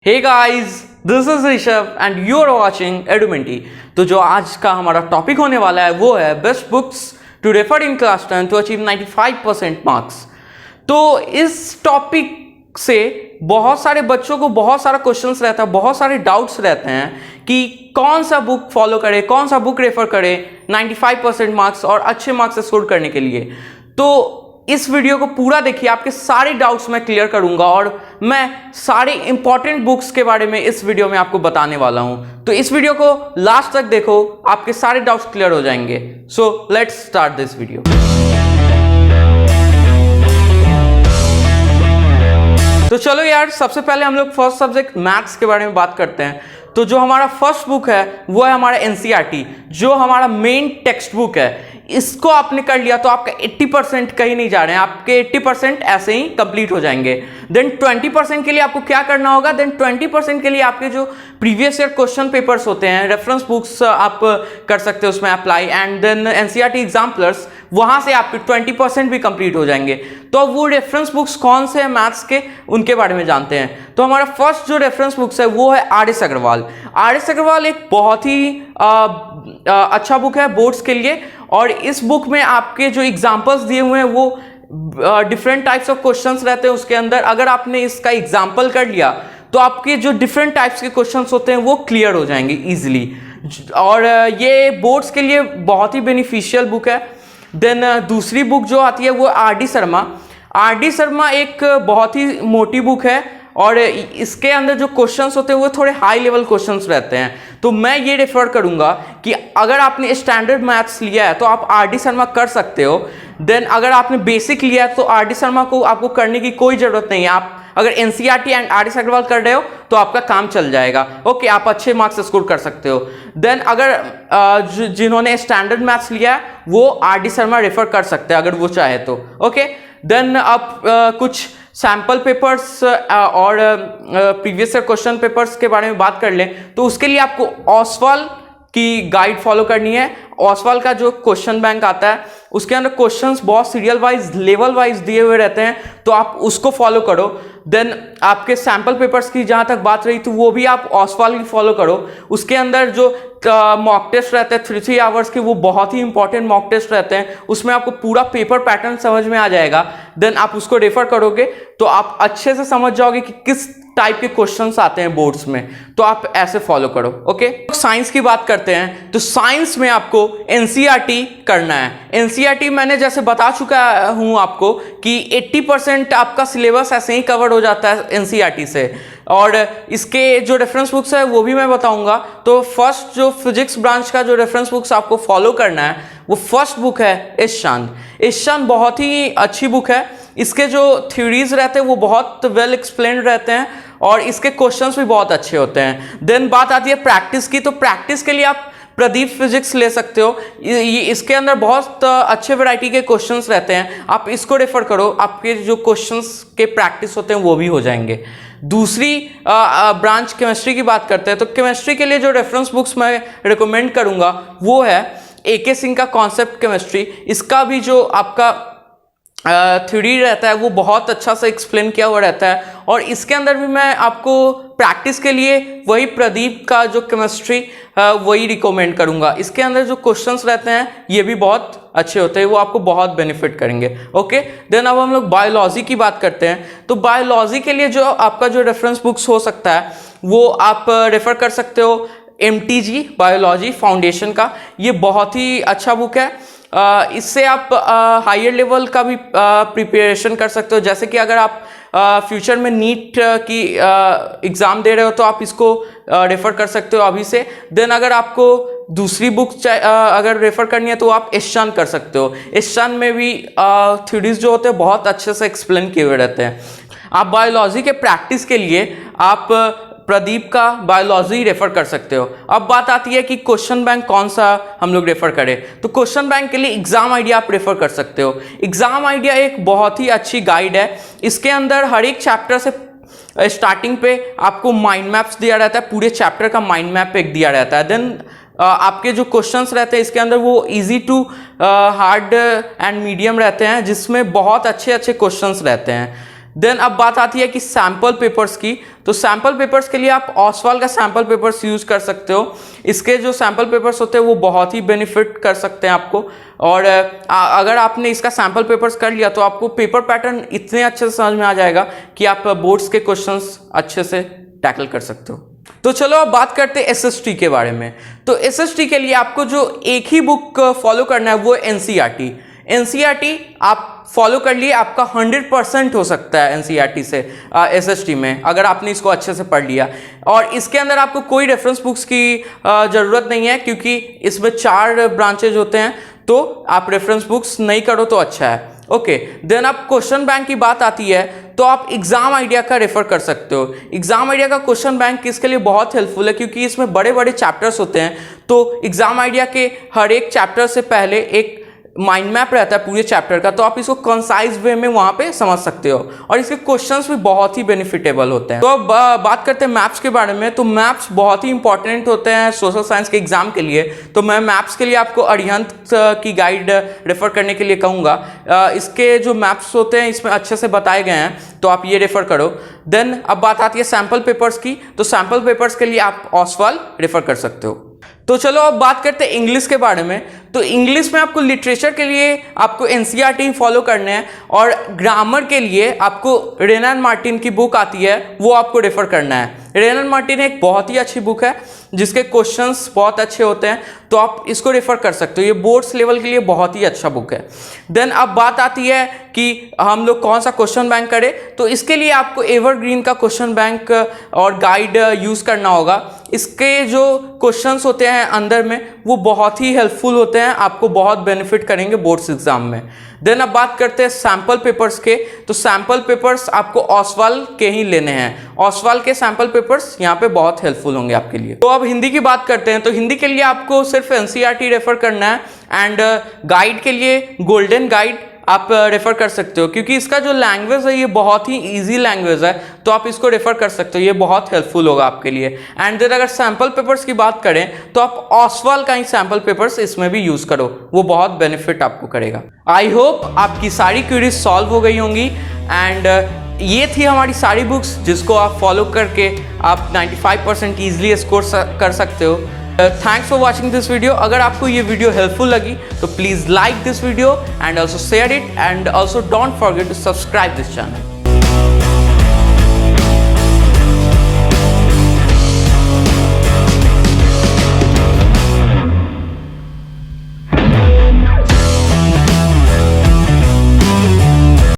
Hey guys, this is Rishabh and you are watching एडुमेंटी। तो जो आज का हमारा टॉपिक होने वाला है वो है best books to refer in class 10 to achieve 95% marks. तो इस टॉपिक से बहुत सारे बच्चों को बहुत सारा क्वेश्चंस रहता है, बहुत सारे डाउट्स रहते हैं कि कौन सा बुक फॉलो करे, कौन सा बुक रेफर करे 95% मार्क्स और अच्छे मार्क्स स्कोर करने के लिए। तो इस वीडियो को पूरा देखिए, आपके सारे डाउट्स मैं क्लियर करूंगा और मैं सारे इंपॉर्टेंट बुक्स के बारे में इस वीडियो में आपको बताने वाला हूं। तो इस वीडियो को लास्ट तक देखो, आपके सारे डाउट्स क्लियर हो जाएंगे। So let's start this video. तो चलो यार, सबसे पहले हम लोग फर्स्ट सब्जेक्ट मैथ्स के बारे में बात करते हैं। तो जो हमारा फर्स्ट बुक है वो है हमारा एनसीईआरटी, जो हमारा मेन टेक्स्ट बुक है। इसको आपने कर लिया तो आपका 80% कहीं नहीं जा रहे हैं, आपके 80% ऐसे ही कंप्लीट हो जाएंगे। देन 20% के लिए आपको क्या करना होगा? देन 20% के लिए आपके जो प्रीवियस ईयर क्वेश्चन पेपर्स होते हैं, रेफरेंस बुक्स आप कर सकते हो उसमें apply, and then NCERT exam plus, वहां से आपके 20% भी कंप्लीट हो जाएंगे। तो वो रेफरेंस बुक्स कौन से हैं मैथ्स के, उनके बारे में जानते हैं। तो हमारा फर्स्ट जो रेफरेंस बुक्स है वो है आर.एस. अग्रवाल। आर.एस. अग्रवाल एक बहुत ही अच्छा बुक है बोर्ड्स के लिए, और इस बुक में आपके जो एग्जाम्पल्स दिए हुए हैं वो डिफरेंट टाइप्स ऑफ क्वेश्चंस रहते हैं उसके अंदर। अगर आपने इसका एग्जाम्पल कर लिया तो आपके जो डिफरेंट टाइप्स के क्वेश्चंस होते हैं वो क्लियर हो जाएंगे इजीली, और ये बोर्ड्स के लिए बहुत ही बेनिफिशियल बुक है। देन दूसरी बुक जो आती है वो आर.डी. शर्मा। आर.डी. शर्मा एक बहुत ही मोटी बुक है और इसके अंदर जो क्वेश्चंस होते हैं वो थोड़े हाई लेवल क्वेश्चंस रहते हैं। तो मैं ये रेफर करूंगा कि अगर आपने स्टैंडर्ड मैथ्स लिया है तो आप आर.डी. शर्मा कर सकते हो। देन अगर आपने बेसिक लिया है तो आर.डी. शर्मा को आपको करने की कोई जरूरत नहीं है। आप अगर एनसीईआरटी एंड आर.एस. अग्रवाल कर रहे हो तो आपका काम चल जाएगा। ओके, आप अच्छे मार्क्स स्कोर कर सकते हो। देन अगर जिन्होंने स्टैंडर्ड मैथ्स लिया है वो आर.डी. शर्मा रेफर कर सकते हैं अगर वो चाहे तो। ओके, देन अब कुछ सैम्पल पेपर्स और प्रीवियस ईयर क्वेश्चन पेपर्स के बारे में बात कर लें तो उसके लिए आपको ओसवाल की गाइड फॉलो करनी है। ओसवाल का जो क्वेश्चन बैंक आता है उसके अंदर क्वेश्चंस बहुत सीरियल वाइज, लेवल वाइज दिए हुए रहते हैं, तो आप उसको फॉलो करो। देन आपके सैम्पल पेपर्स की जहाँ तक बात रही तो वो भी आप ओसवाल की फॉलो करो। उसके अंदर जो मॉक टेस्ट रहते हैं 3 आवर्स के, वो बहुत ही इंपॉर्टेंट मॉक टेस्ट रहते हैं। उसमें आपको पूरा पेपर पैटर्न समझ में आ जाएगा। देन आप उसको रेफर करोगे तो आप अच्छे से समझ जाओगे कि किस टाइप के क्वेश्चंस आते हैं बोर्ड्स में, तो आप ऐसे फॉलो करो। ओके, साइंस की बात करते हैं तो साइंस में आपको एनसीईआरटी करना है। एनसीईआरटी मैंने जैसे बता चुका हूं आपको कि 80% आपका सिलेबस ऐसे ही कवर हो जाता है एनसीईआरटी से, और इसके जो रेफरेंस बुक्स है वो भी मैं बताऊंगा। तो फर्स्ट जो फिजिक्स ब्रांच का जो रेफरेंस बुक्स आपको फॉलो करना है वो फर्स्ट बुक है ईशान। ईशान बहुत ही अच्छी बुक है। इसके जो थ्योरीज रहते हैं वो बहुत वेल एक्सप्लेन रहते हैं और इसके क्वेश्चंस भी बहुत अच्छे होते हैं। देन बात आती है प्रैक्टिस की, तो प्रैक्टिस के लिए आप प्रदीप फिजिक्स ले सकते हो। इसके अंदर बहुत अच्छे वैरायटी के क्वेश्चंस रहते हैं, आप इसको रेफर करो, आपके जो क्वेश्चंस के प्रैक्टिस होते हैं वो भी हो जाएंगे। दूसरी ब्रांच केमिस्ट्री की बात करते हैं तो केमिस्ट्री के लिए जो रेफरेंस बुक्स मैं रिकमेंड करूंगा वो है ए.के. सिंह का कॉन्सेप्ट केमिस्ट्री। इसका भी जो आपका थ्योरी रहता है वो बहुत अच्छा से एक्सप्लेन किया हुआ रहता है, और इसके अंदर भी मैं आपको प्रैक्टिस के लिए वही प्रदीप का जो केमिस्ट्री वही रिकमेंड करूंगा। इसके अंदर जो क्वेश्चंस रहते हैं ये भी बहुत अच्छे होते हैं, वो आपको बहुत बेनिफिट करेंगे। ओके, देन अब हम लोग बायोलॉजी की बात करते हैं। तो बायोलॉजी के लिए जो आपका जो रेफरेंस बुक्स हो सकता है वो आप रेफर कर सकते हो MTG बायोलॉजी फाउंडेशन का। ये बहुत ही अच्छा बुक है। इससे आप हायर लेवल का भी प्रिपरेशन कर सकते हो। जैसे कि अगर आप फ्यूचर में नीट की एग्ज़ाम दे रहे हो तो आप इसको रेफ़र कर सकते हो अभी से। देन अगर आपको दूसरी बुक अगर रेफ़र करनी है तो आप ईशान कर सकते हो। ईशान में भी थ्योरीज जो होते हैं बहुत अच्छे से एक्सप्लेन किए हुए रहते हैं। आप बायोलॉजी के प्रैक्टिस के लिए आप प्रदीप का बायोलॉजी रेफर कर सकते हो। अब बात आती है कि क्वेश्चन बैंक कौन सा हम लोग रेफर करें, तो क्वेश्चन बैंक के लिए एग्जाम आइडिया आप रेफर कर सकते हो। एग्जाम आइडिया एक बहुत ही अच्छी गाइड है। इसके अंदर हर एक चैप्टर से स्टार्टिंग पे आपको माइंड मैप्स दिया रहता है, पूरे चैप्टर का माइंड मैप एक दिया रहता है। देन आपके जो क्वेश्चंस रहते हैं इसके अंदर वो easy to hard and medium रहते हैं, जिसमें बहुत अच्छे अच्छे क्वेश्चंस रहते हैं। देन अब बात आती है कि सैम्पल पेपर्स की। तो सैम्पल पेपर्स के लिए आप ओसवाल का सैम्पल पेपर्स यूज़ कर सकते हो। इसके जो सैम्पल पेपर्स होते हैं वो बहुत ही बेनिफिट कर सकते हैं आपको। और अगर आपने इसका सैम्पल पेपर्स कर लिया तो आपको पेपर पैटर्न इतने अच्छे से समझ में आ जाएगा कि आप बोर्ड्स के क्वेश्चंस अच्छे से टैकल कर सकते हो। तो चलो अब बात करते हैं एसएसटी के बारे में। तो एसएसटी के लिए आपको जो एक ही बुक फॉलो करना है वो एनसीईआरटी। एनसीईआरटी आप फॉलो कर लिए, आपका 100% हो सकता है एनसीईआरटी से एसएसटी में, अगर आपने इसको अच्छे से पढ़ लिया। और इसके अंदर आपको कोई रेफरेंस बुक्स की ज़रूरत नहीं है, क्योंकि इसमें 4 ब्रांचेज होते हैं, तो आप रेफरेंस बुक्स नहीं करो तो अच्छा है। ओके, देन आप क्वेश्चन बैंक की बात आती है तो आप एग्जाम आइडिया का रेफर कर सकते हो। एग्जाम आइडिया का क्वेश्चन बैंक किसके लिए बहुत हेल्पफुल है, क्योंकि इसमें बड़े बड़े चैप्टर्स होते हैं। तो एग्जाम आइडिया के हर एक चैप्टर से पहले एक माइंड मैप रहता है पूरे चैप्टर का, तो आप इसको कंसाइज वे में वहां पे समझ सकते हो। और इसके क्वेश्चंस भी बहुत ही बेनिफिटेबल होते हैं। तो अब बात करते हैं मैप्स के बारे में। तो मैप्स बहुत ही इंपॉर्टेंट होते हैं सोशल साइंस के एग्जाम के लिए। तो मैं मैप्स के लिए आपको अरिहंत की गाइड रेफर करने के लिए कहूँगा। इसके जो मैप्स होते हैं इसमें अच्छे से बताए गए हैं, तो आप ये रेफर करो। देन अब बात आती है सैम्पल पेपर्स की। तो सैम्पल पेपर्स के लिए आप ओसवाल रेफर कर सकते हो। तो चलो अब बात करते हैं इंग्लिश के बारे में। तो इंग्लिश में आपको लिटरेचर के लिए आपको एनसीईआरटी फॉलो करने हैं, और ग्रामर के लिए आपको रेन एंड मार्टिन की बुक आती है वो आपको रेफर करना है। रेन एंड मार्टिन एक बहुत ही अच्छी बुक है जिसके क्वेश्चंस बहुत अच्छे होते हैं, तो आप इसको रेफर कर सकते हो। ये बोर्ड्स लेवल के लिए बहुत ही अच्छा बुक है। देन अब बात आती है कि हम लोग कौन सा क्वेश्चन बैंक करें। तो इसके लिए आपको एवरग्रीन का क्वेश्चन बैंक और गाइड यूज़ करना होगा। इसके जो क्वेश्चंस होते हैं अंदर में वो बहुत ही हेल्पफुल होते हैं, आपको बहुत बेनिफिट करेंगे बोर्ड्स एग्जाम में। देन अब बात करते हैं सैम्पल पेपर्स के। तो सैम्पल पेपर्स आपको ओसवाल के ही लेने हैं। ओसवाल के सैम्पल पेपर्स यहाँ पे बहुत हेल्पफुल होंगे आपके लिए। तो अब हिंदी की बात करते हैं। तो हिंदी के लिए आपको सिर्फ एनसीईआरटी रेफर करना है, एंड गाइड के लिए गोल्डन गाइड आप रेफर कर सकते हो, क्योंकि इसका जो लैंग्वेज है ये बहुत ही इजी लैंग्वेज है, तो आप इसको रेफर कर सकते हो। ये बहुत हेल्पफुल होगा आपके लिए। एंड देन अगर सैम्पल पेपर्स की बात करें तो आप ओसवाल का ही सैम्पल पेपर्स इसमें भी यूज करो, वो बहुत बेनिफिट आपको करेगा। आई होप आपकी सारी क्वेरीज सॉल्व हो गई होंगी। एंड ये थी हमारी सारी बुक्स जिसको आप फॉलो करके आप 95% ईजिली स्कोर कर सकते हो। Thanks for watching this video. अगर आपको ये वीडियो हेल्पफुल लगी तो please like this video and also share it, and also don't forget to subscribe this channel.